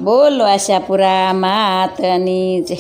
બોલો આશાપુરા માતની જય।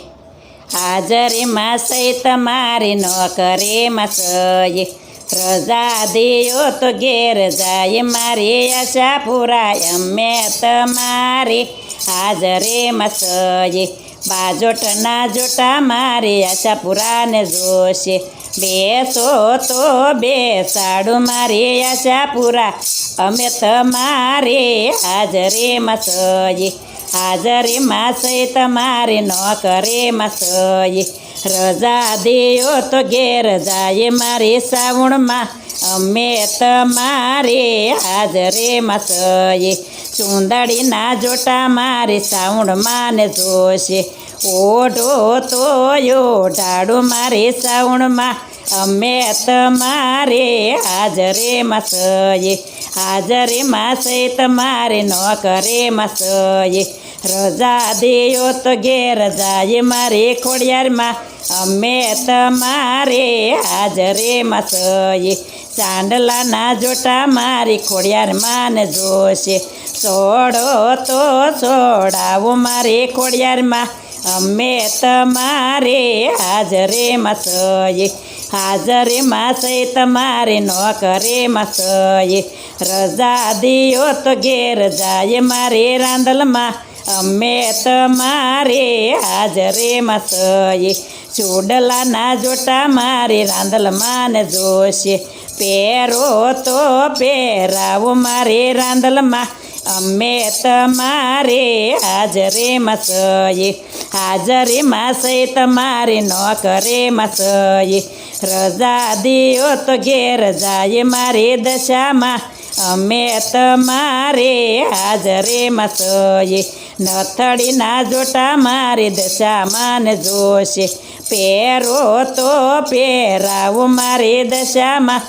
હાજરીમાં સહી તમારી ન કરે સય, રજા દેયો તો ઘેર જાય મારી આશાપુરા અમે તમારી હાજરીમાં સય। બાજોટના જોટા મારી આશાપુરાને જોશે, બેસો તો બેસાડું મારી આશાપુરા અમે તમારી હાજરીમાં સય। હાજરીમાં સહી તમારી ન કરે સય, રજા દેયો તો ઘેર જાય મારી શ્રાવણમાં અમે તમારી હાજરીમાં સય। ચૂંદડીના જોટા મારી શ્રાવણમાં ને જોશે, ઓઢો તો ઓઢાડું મારી શ્રાવણમાં અમે તમારી હાજરીમાં સય। હાજરીમાં સહી તમારી ન કરે સય, રજા દેયો તો ઘેર જાય મારી ખોડિયારમાં અમે તમારી હાજરીમાં સય। ચાંદલાના જોટા મારી ખોડિયારમાં ને જોશે, છોડો તો છોડાવું મારી ખોડિયારમાં અમે તમારી હાજરીમાં સય। હાજરીમાં સહી તમારી ન કરે સય, રજા દિયો તો ઘેર જાય મારી રાંદલમાં અમે તમારી હાજરીમાં સય। ચૂડલાના જોટા મારી રાંદલમાં ને જોશે, પહેરો તો પહેરાવું મારી રાંદલમાં અમે તમારી હાજરીમાં સય। હાજરીમાં સહી તમારી ન કરે સય, રજા દિયો તો ઘેર જાય મારી દશામાં અમે તમારી હાજરીમાં સય। નથડીના જોટા મારી દશામાં ને જોશે, પહેરો તો પહેરાવું મારી દશામાં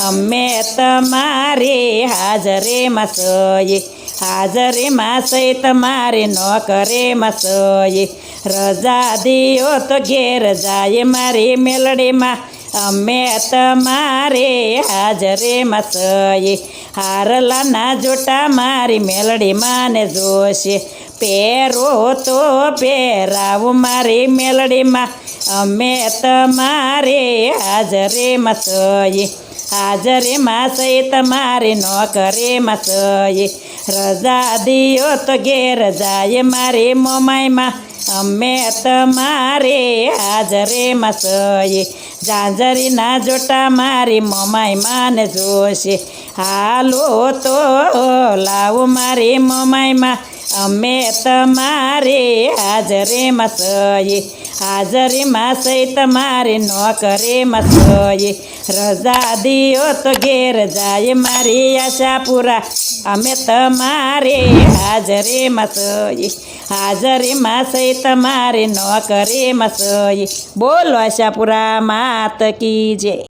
અમે તમારી હાજરીમાં સય। હાજરીમાં સહી તમારી ન કરે સય, રજા દિયો તો ઘેર જાય મારી મેલડીમાં અમે તમારી હાજરીમાં સય। હારલાના જોટા મારી મેલડીમાં ને જોશે, પહેરો તો પહેરાવું મારી મેલડીમાં અમે તમારી હાજરીમાં સય। હાજરીમાં સહી તમારી ન કરે સય, રજા દિયો તો ઘેર જાય મારી મોમાઈમાં અમે તમારી હાજરીમાં સય। ઝાંઝરીના જોટા મારી મોમાઈમાં ને જોશે, હાલો તો લાવું મારી મોમાઈમાં અમે તમારી હાજરીમાં સય। હાજરીમાં સહી તમારી ન કરે સય, રજા દિયો તો ઘેર જાય મારી આશાપુરા અમે તમારી હાજરીમાં સય। હાજરીમાં સહી તમારી ન કરે સય। બોલો આશાપુરા માત કી જય।